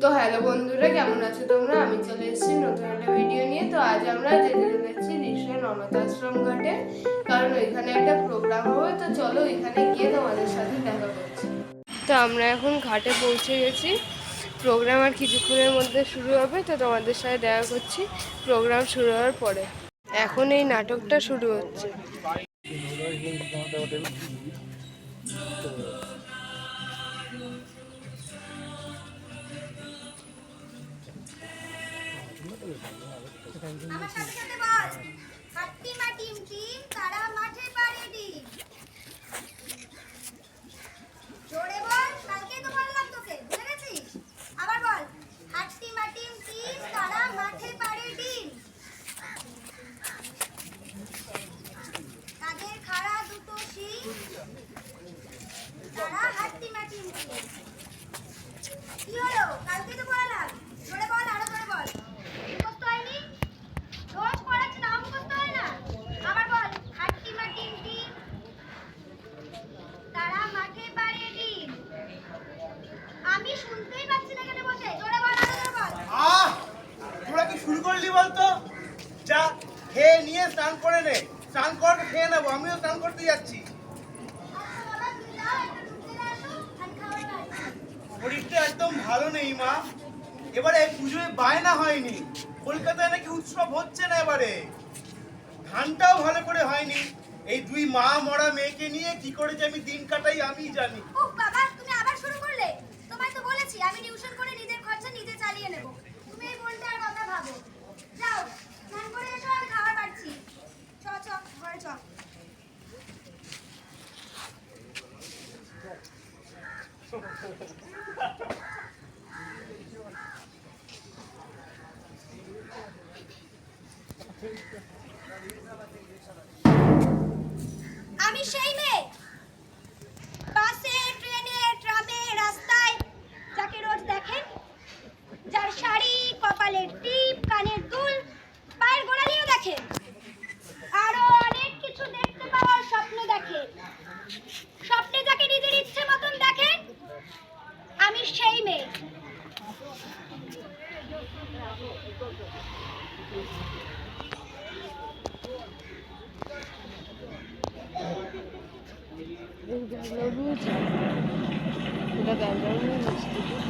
তো হ্যালো বন্ধুরা, কেমন আছো তোমরা? আমি চলে এসেছি নতুন একটা ভিডিও নিয়ে। তো আজ আমরা যেতে চলেছি ঋষের অনাথ আশ্রম ঘাটে, কারণ ওইখানে একটা প্রোগ্রাম হবে। তো চলো ওইখানে গিয়ে তোমাদের সাথে দেখা করছি। তো আমরা এখন ঘাটে পৌঁছে গেছি। প্রোগ্রাম আর কিছুক্ষণের মধ্যে শুরু হবে। তো তোমাদের সাথে দেখা করছি প্রোগ্রাম শুরু হওয়ার পরে। এখন এই নাটকটা শুরু হচ্ছে। আমার সাথে সাথে বল, হাট্টিমা টিম টিম তারা মাঠে পাড়ে ডিম। জোরে বল, কালকে তো বললাম তোকে, ভুলে গেছিস? আবার বল, হাট্টিমা টিম টিম তারা মাঠে পাড়ে ডিম। তাদের খাড়া দুটো শিং, তারা হাট্টিমা টিম টিম। কি হলো? কালকে তো বললাম, জোরে বল, আরো জোরে বল। মুখস্থ হয়নি? রোজ পড়াচ্ছি না, মুখস্থ হয় না? আবার বল, হাট্টিমা টিম টিম তারা মাঠে পাড়ে ডিম। আমি শুনতেই পাচ্ছি না এখানে বসে, জোরে বল, আরো জোরে বল। তোরা কি শুরু করলি বলতো? যা খেয়ে নিয়ে স্নান করে নে। স্নান কর, খেয়ে নেবো। আমিও স্নান করতে যাচ্ছি। আচ্ছা বাবা, তুমি যাও, একটু ঢুকতে আসো, আমি খাবার খাচ্ছি। শরীরটা একদম ভালো নেই মা। এবারে পুজোয় বায়না হয়নি। কলকাতায় নাকি উৎসব হচ্ছে না এবারে। ধানটাও ভালো করে হয়নি। এই দুই মা মরা মেয়েকে নিয়ে কি করে যে আমি দিন কাটাই আমি জানি। উফ বাবা, তুমি আবার শুরু করলে? তোমায় তো বলেছি আমি টিউশন করে নিজের খরচা নিজে চালিয়ে নেব। তুমি এই বোনটার কথা ভাবো। যাও, স্নান করে এসো, আমি খাবার পাচ্ছি। চ চ, ঘরে চ। আমি সেই মেয়ে, বাসে ট্রেনে ট্রামে রাস্তায় যাকে রোজ দেখেন, যার শাড়ি, কপালের টিপ, কানের দুল, পায়ের গোড়ালিও দেখেন, আরো অনেক কিছু দেখতে পাওয়ার স্বপ্ন দেখে। স্বপ্নে যাকে নিজের ইচ্ছে মতন দেখেন, আমি সেই মেয়ে।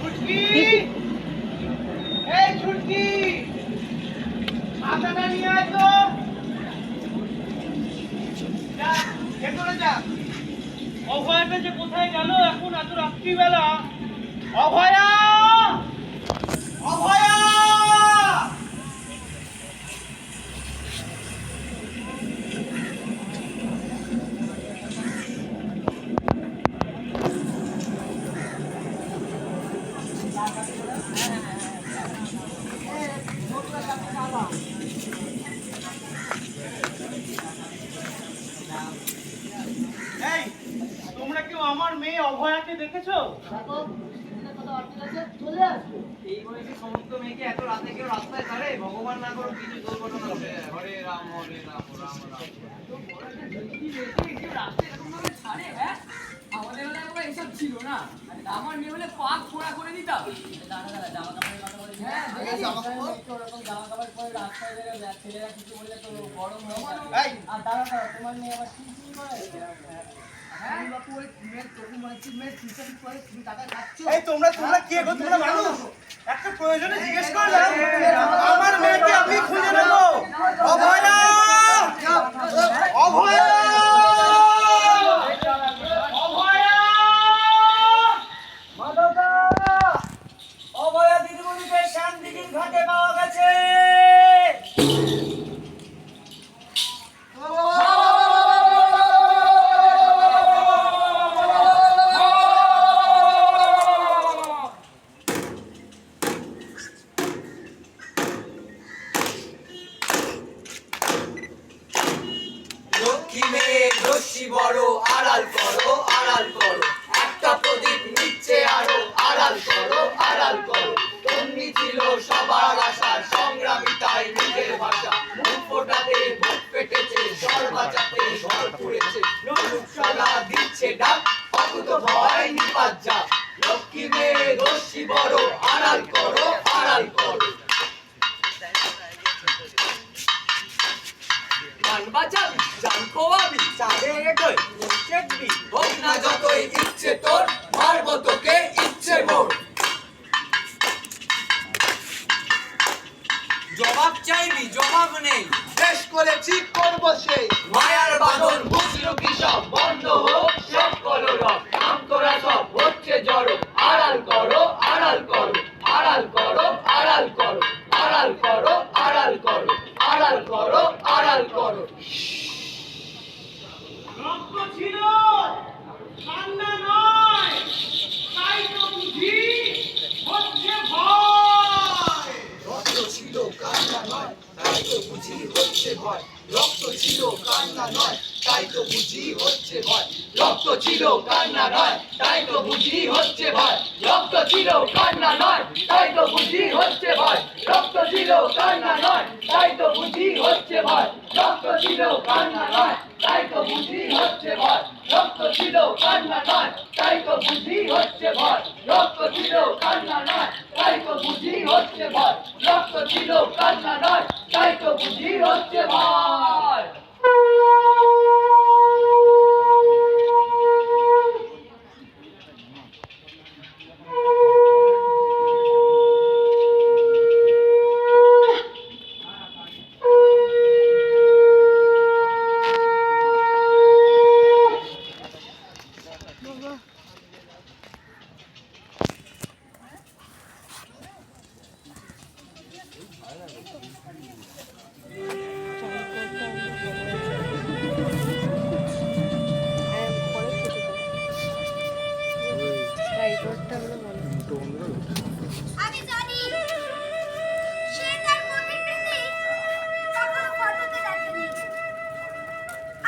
ছুটকি! এই ছুটকি! ছাতাটা নিয়ে আয় তো। যা, ভেতরে যা। অভয়াটা যে কোথায় গেল এখন এত রাত্রিবেলা? অভয়া! অভয়া! এই, তোমরা কেউ আমার মেয়ে অভয়াকে দেখেছো? এই বয়সে সমস্ত মেয়েকে এত রাতে কেউ রাস্তায় ছাড়ে? ভগবান না করুক কিছু দুর্ঘটনা ঘটে। হরে রাম রাম রাম। আমাদের বেলায় ওরা এসব ছিল না। আমার মেয়ে হলে পাক পোড়া করে দিতাম। হ্যাঁ, জামা কাপড় পরে রাস্তায় বেরোবে, ছেলেরা কিছু বললে তো গরম হয়ে যাবে। আর দাঁড়া তোমার মেয়ে আবার কি করে? এই তোমরা কে গো? তোমরা মানুষ? একটা প্রয়োজনে জিজ্ঞেস করলাম। আমার মেয়েকে আমি খুঁজে নেব। অভয়া! অভয়া! অভয়া! মাধবদা! অভয়া দিদিমণিকে শ্যামদিঘির ঘাটে পাওয়া গেছে। বলেছি করব সেই। মায়ার বাঁধন বুঝলো কি সব বন্ধ হোক সব কলরব নাম তোরা সব হচ্ছে জড়ো আড়াল করো আড়াল করো আড়াল করো আড়াল করো আড়াল করো আড়াল করো আড়াল করো আড়াল করো। রক্ত ছিল কান্না নয়, তাই তো বুঝি হচ্ছে ভয়। রক্ত ছিল কান্না নয় তাই তো বুঝি হচ্ছে ভয় রক্ত ছিল কান্না নয় তাই তো বুঝি হচ্ছে ভয় রক্ত ছিল কান্না নয় তাই তো বুঝি হচ্ছে ভয় রক্ত ছিল কান্না নয় তাই তো বুঝি হচ্ছে ভয় রক্ত ছিল কান্না নয় তাই তো বুঝি হচ্ছে ভয় রক্ত ছিল কান্না নয় তাই তো বুঝি হচ্ছে ভয় রক্ত ছিল কান্না নয় তাই তো বুঝি হচ্ছে ভয় রক্ত ছিল কান্না নয় তাই তো বুঝি হচ্ছে ভয় রক্ত ছিল কান্না নয় তাই তো বুঝি হচ্ছে ভয়। আমি জানি সে তার প্রতিকৃতি কখনো ফটোতে দেখেনি।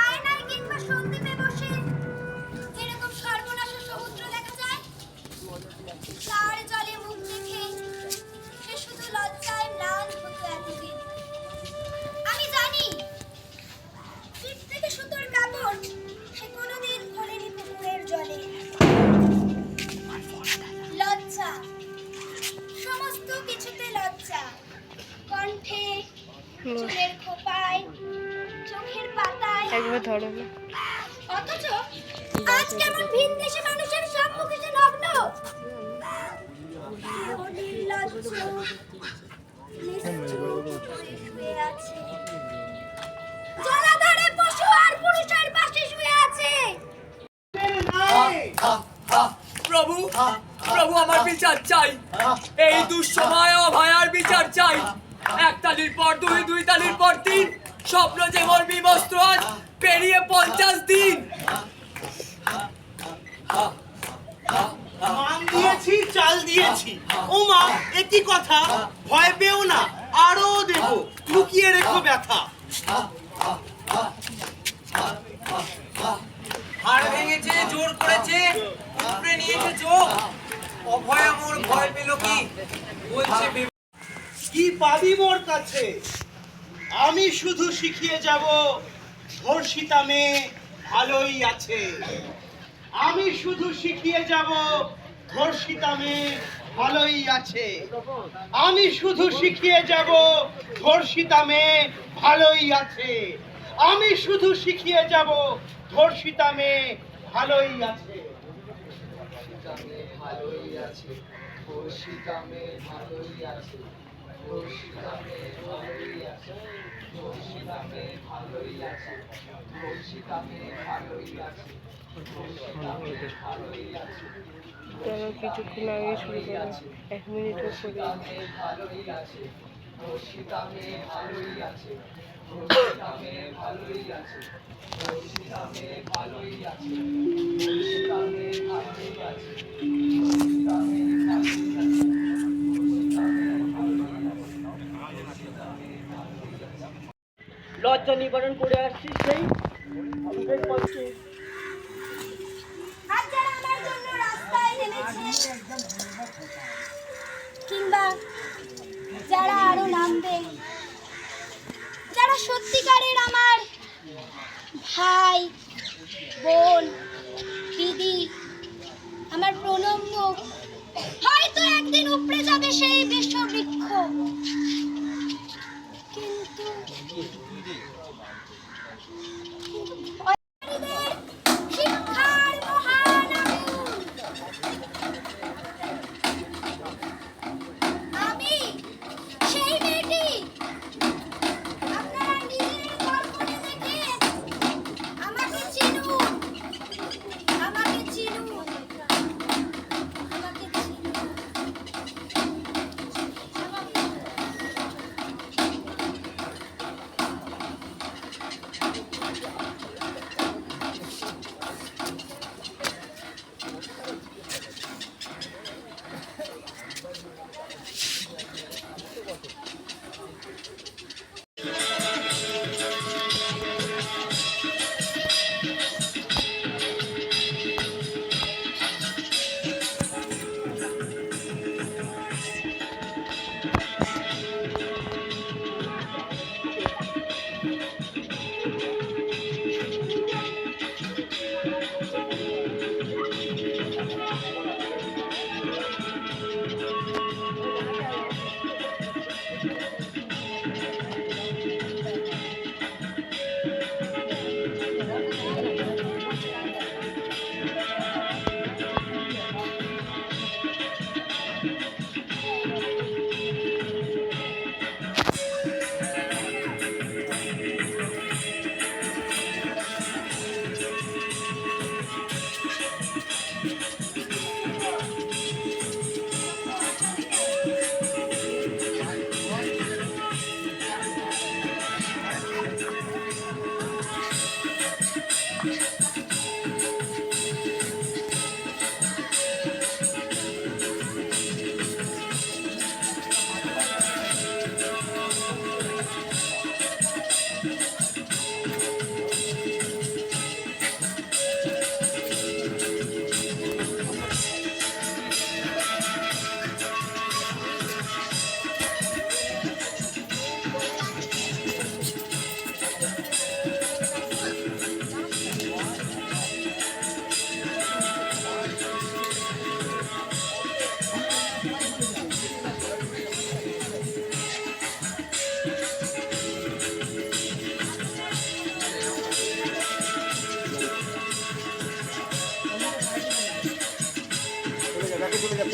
আয়নায় কিংবা সন্দীপে বসে যেরকম সর্বনাশা সমুদ্র দেখা যায়, তার জলে মুখ দেখে সে শুধু লজ্জায় ম্লান হতো এতদিন। আমি জানি পিঠ থেকে সুতোর কাপড় সে কোনোদিন খোলেনি পুকুরের জলে। লজ্জা, সমস্ত কিছুতে লজ্জা, কণ্ঠে, চুলের খোপায়, চোখের পাতায়। একবার ধরো না। অথচ আজ কেমন ভিনদেশী মানুষের সব মুখে যে নগ্ন। নির্লজ্জ, নিষ্ঠুর করে শুয়ে আছে। জলাধারে পশু আর পুরুষের পাশে শুয়ে আছে। প্রভু প্রভু আমার বিচার চাই এই দুঃসময় অভয়ার বিচার চাই এক তালির পর দুই দুই তালির পর তিন স্বপ্ন যে মোর বিবস্ত্র আজ পেরিয়ে 50 দিন মান দিয়েছি চাল দিয়েছি। ও মা একই কথা, ভয় পেও না, আরো দেব, লুকিয়ে রেখো ব্যথা। হাড় ভেঙেছে জোর করেছে উপরে নিয়েছে চোখ অভয়া মোর ভয় পেল কি বলছে কি পাবি মোর কাছে? আমি শুধু শিখিয়ে যাব ধর্ষিতা মেয়ে ভালোই আছে। আমি শুধু শিখিয়ে যাব ধর্ষিতা মেয়ে ভালোই আছে। আমি শুধু শিখিয়ে যাব ধর্ষিতা মেয়ে ভালোই আছে। আমি শুধু শিখিয়ে যাব ধর্ষিতা মেয়ে ভালোই আছে। ভালোই আছে ধর্ষিতা মেয়ে ভালোই আছে ধর্ষিতা মেয়ে ভালোই আছে ধর্ষিতা মেয়ে ভালোই আছে ধর্ষিতা মেয়ে ভালোই আছে ধর্ষিতা মেয়ে ভালোই আছে চলো কিছুক্ষণ আগে শুরু করলাম, 1 মিনিটও করে। ভালোই আছে ধর্ষিতা মেয়ে ভালোই আছে ধর্ষিতা মেয়ে ভালোই আছে ধর্ষিতা মেয়ে ভালোই আছে ধর্ষিতা মেয়ে ভালোই আছে ধর্ষিতা মেয়ে ভালোই আছে। লজ্জা নিবারণ করে আসছি সেই আর যারা আমার জন্য রাস্তায় নেমেছে কিংবা যারা আরো নামবে, যারা সত্যিকারের আমার ভাই, বোন, দিদি, আমার প্রণম্য, হয়তো একদিন উপড়ে যাবে সেই বিশ্ববৃক্ষ, কিন্তু শিক্ষার মহান আগুন। আমি সেই মেয়েটি, আপনারা নিজের We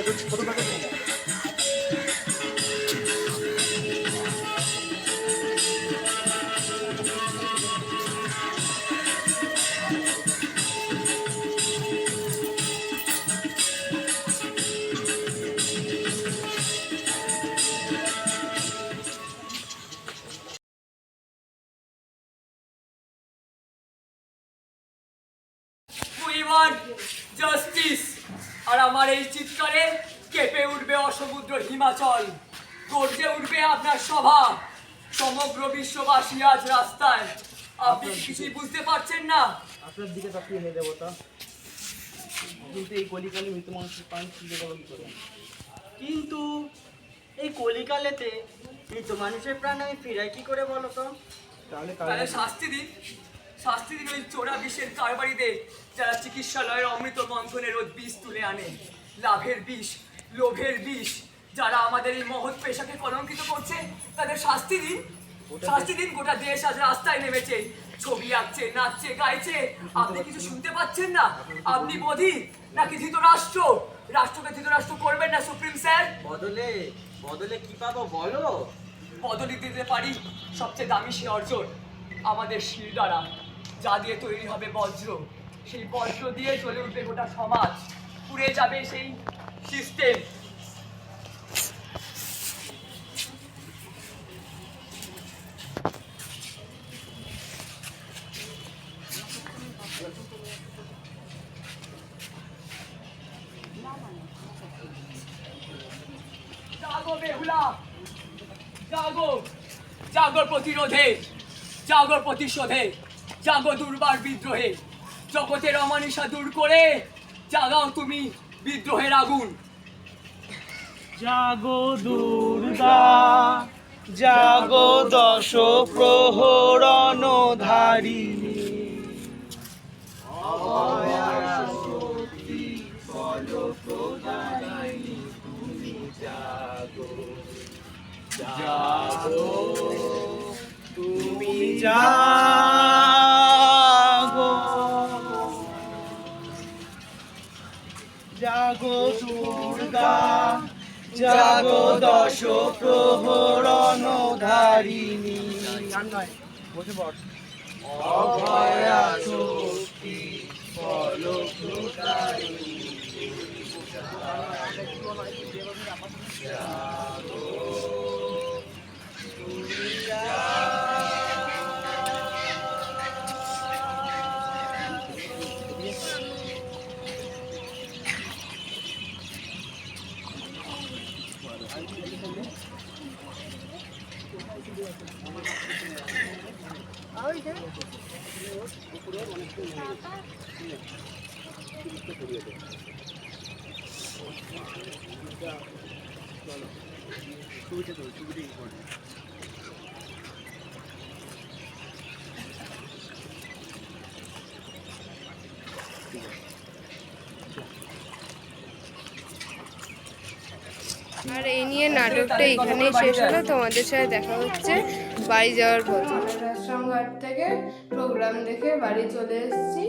want justice! আর আমার এই চিৎকারে কেঁপে উঠবে অসমুদ্র হিমাচল, গর্জে উঠবে আপনার সভা। সমগ্র বিশ্ববাসী আজ রাস্তায়। আপনি কি কিছুই বুঝতে পারছেন না? আপনার দিকে তাকিয়ে হে দেবতা, কিন্তু এই কলিকালে মৃত মানুষের প্রাণ ফিরে গেল কি করে? কিন্তু এই কলিকালেতে মৃত মানুষের প্রাণ আমি ফিরাই কি করে বলো তো? তাহলে শাস্তি দিন, শাস্তি দিন ওই চোরা বিষের কারবারিদের, যারা চিকিৎসালয়ের অমৃত মন্থনে রোজ বিষ তুলে আনে। লাভের বিষ, লোভের বিষ, যারা আমাদের এই মহৎ পেশাকে কলঙ্কিত করছে, তাদের শাস্তি দিন, শাস্তি দিন। গোটা দেশ আজ রাস্তায় নেমেছে, ছবি আঁকছে, নাচছে, গাইছে। আপনি কিছু শুনতে পাচ্ছেন না? আপনি বধির নাকি ধৃতরাষ্ট্র? রাষ্ট্রকে ধৃতরাষ্ট্র করবেন না সুপ্রিম স্যার? বদলে বদলে কি পাবো বলো? বদলি দিতে পারি সবচেয়ে দামি সে অর্জন, আমাদের শির দ্বারা, যা দিয়ে তৈরি হবে বজ্র। সেই বজ্র দিয়ে চলে উঠবে গোটা সমাজ, পুড়ে যাবে সেই সিস্টেম। জাগো বেহুলা, জাগো, জাগো প্রতিরোধে, জাগো প্রতিশোধে, জাগো দুর্বার বিদ্রোহে। জগতের অমানিসা দূর করে জাগাও তুমি বিদ্রোহের আগুন। জাগো দুর্গা, জাগো দশ প্রহরণ ধারিণী, জাগো তুমি জাগো, জাগো দুর্গা, জাগো দশ প্রহরণ ধারিণী, অভয়া শক্তি ফলপ্রদায়িনী। আর এই নিয়ে নাটকটা এখানেই শেষ হলো। তোমাদের সাথে দেখা হচ্ছে বাড়ি যাওয়ার পথে। আশ্রম ঘাট থেকে প্রোগ্রাম দেখে বাড়ি চলে এসেছি।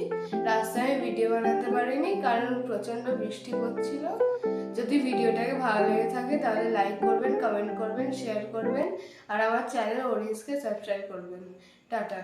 রাস্তায় ভিডিও বানাতে পারিনি কারণ প্রচণ্ড বৃষ্টি পড়ছিল। যদি ভিডিওটাকে ভালো লেগে থাকে তাহলে লাইক করবেন, কমেন্ট করবেন, শেয়ার করবেন আর আমার চ্যানেল অডিয়েন্সকে সাবস্ক্রাইব করবেন। টাটা।